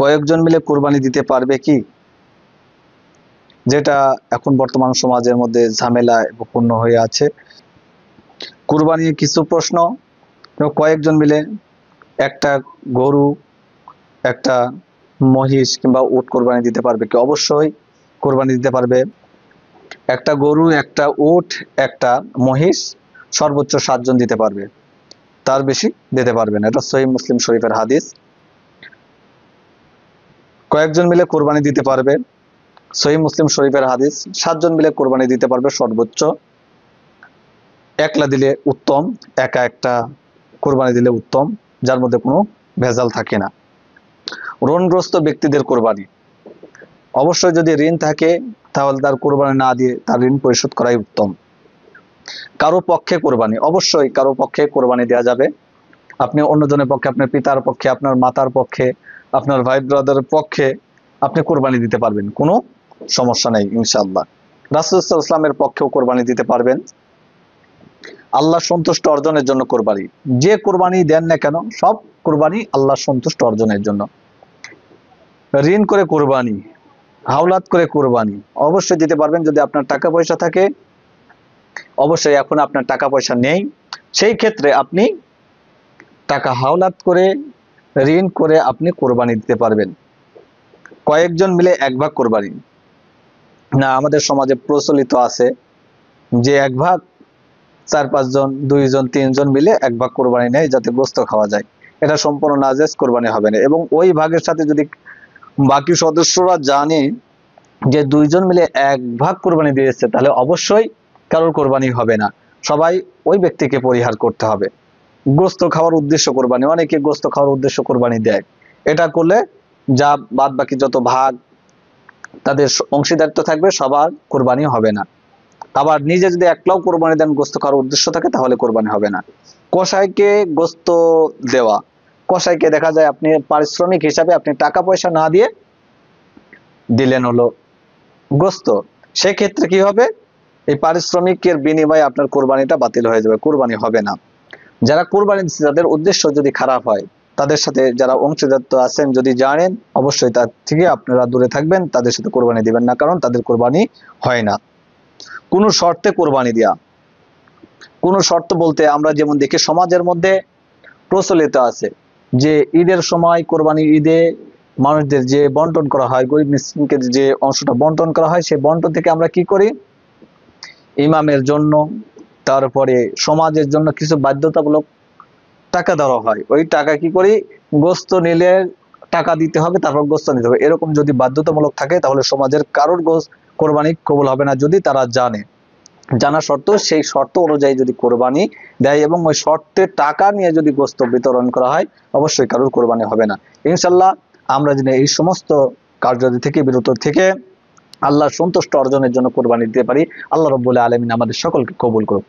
কয়েকজন মিলে কোরবানি দিতে পারবে কি? যেটা এখন বর্তমান সমাজের মধ্যে ঝামেলায় পূর্ণ হয়ে আছে। কোরবানি কিছু প্রশ্ন, কয়েকজন মিলে একটা গরু, একটা মহিষ কিংবা উট কোরবানি দিতে পারবে কি? অবশ্যই কোরবানি দিতে পারবে। একটা গরু, একটা উট, একটা মহিষ সর্বোচ্চ 7 জন দিতে পারবে, তার বেশি দিতে পারবে না। এটা সহিহ মুসলিম শরীফের হাদিস। কয়েকজন মিলে কোরবানি দিতে পারবে, সহিহ মুসলিম শরীফের হাদিস। 7 জন মিলে কোরবানি দিতে পারবে সর্বোচ্চ। একলা দিলে উত্তম, একা একটা কোরবানি দিলে উত্তম, যার মধ্যে কোনো ভেজাল থাকে না। ঋণগ্রস্ত ব্যক্তিদের কোরবানি, অবশ্যই যদি ঋণ থাকে তাহলে তার কোরবানি না দিয়ে তার ঋণ পরিশোধ করাই উত্তম। কারো পক্ষে কোরবানি, অবশ্যই কারো পক্ষে কোরবানি দেওয়া যাবে। আপনি অন্যজনের পক্ষে, আপনার পিতার পক্ষে, আপনার মাতার পক্ষে, আপনার ভাই ব্রাদারের পক্ষে আপনি কোরবানি দিতে পারবেন, কোনো সমস্যা নেই ইনশাআল্লাহ। রাসূল সাল্লাল্লাহু আলাইহি ওয়াসাল্লামের পক্ষেও কোরবানি দিতে পারবেন। আল্লাহ সন্তুষ্ট অর্জনের জন্য কোরবানি, যে কোরবানি দেন না কেন সব কোরবানি আল্লাহ সন্তুষ্ট অর্জনের জন্য। ঋণ করে কোরবানি, হাওলাত করে কোরবানি অবশ্যই দিতে পারবেন যদি আপনার টাকা পয়সা থাকে। অবশ্যই এখন আপনার টাকা পয়সা নেই, সেই ক্ষেত্রে আপনি টাকা হাওলাত করে, ঋণ করে আপনি কোরবানি দিতে পারবেন। কয়েকজন মিলে 1 ভাগ কোরবানি না, আমাদের সমাজে প্রচলিত আছে যে 1 ভাগ 4-5 জন, 2 জন 3 জন মিলে 1 ভাগ কোরবানি নেয় যাতে গোস্ত খাওয়া যায়। এটা সম্পূর্ণ নাজায়েজ, কোরবানি হবে না। এবং ওই ভাগের সাথে যদি বাকি সদস্যরা জানে যে 2 জন মিলে 1 ভাগ কোরবানি দিয়েছে, তাহলে অবশ্যই কারোর কোরবানি হবে না, সবাই ওই ব্যক্তিকে পরিহার করতে হবে। গোস্ত খাওয়ার উদ্দেশ্য কোরবানি, অনেকে গোস্ত খাওয়ার উদ্দেশ্য কোরবানি দেয়। এটা করলে যা বাদ বাকি যত ভাগ তাদের অংশীদারিত্ব থাকবে, সবার কোরবানি হবে না। আবার নিজে যদি একলাও কোরবানি দেন গোস্ত খাওয়ার উদ্দেশ্য থাকে, তাহলে কোরবানি হবে না। কসাইকে গোস্ত দেওয়া, কসাইকে দেখা যায় আপনি পারিশ্রমিক হিসাবে আপনি টাকা পয়সা না দিয়ে দিলেন হলো গোস্ত, সেক্ষেত্রে কি হবে? এই পারিশ্রমিকের বিনিময়ে আপনার কোরবানিটা বাতিল হয়ে যাবে, কোরবানি হবে না। যারা কোরবানি দিচ্ছে তাদের উদ্দেশ্য যদি খারাপ হয়, তাদের সাথে যারা অংশীদারিত্ব আছেন যদি জানেন, অবশ্যই তার থেকে আপনারা দূরে থাকবেন, তাদের সাথে কোরবানি দিবেন না, কারণ তাদের কোরবানি হয় না। কোন শর্তে কোরবানি দেয়া, কোন শর্ত বলতে আমরা যেমন দেখি সমাজের মধ্যে প্রচলিত আছে যে ঈদের সময়, কোরবানি ঈদে মানুষদের যে বন্টন করা হয়, গরিব মিসকিনকে যে অংশটা বন্টন করা হয়, সেই বন্টন থেকে আমরা কি করি? ইমামের জন্য, তারপরে সমাজের জন্য কিছু বাধ্যতামূলক টাকা দেওয়া হয়। ওই টাকা কি করি? গোস্ত নিলে টাকা দিতে হবে, তারপর গোস্ত নিতে হবে, এরকম যদি বাধ্যতামূলক থাকে তাহলে সমাজের কারোর কোরবানি কবুল হবে না, যদি তারা জানা শর্ত, সেই শর্ত অনুযায়ী যদি কোরবানি দেয় এবং ওই শর্তে টাকা নিয়ে যদি গোস্ত বিতরণ করা হয়, অবশ্যই কারোর কোরবানি হবে না ইনশাল্লাহ। আমরা যদি এই সমস্ত কার্যাদি থেকে বিরত থেকে আল্লাহর সন্তুষ্ট অর্জনের জন্য কোরবানি দিতে পারি, আল্লাহ রাব্বুল আলামিন আমাদের সকলকে কবুল করুন।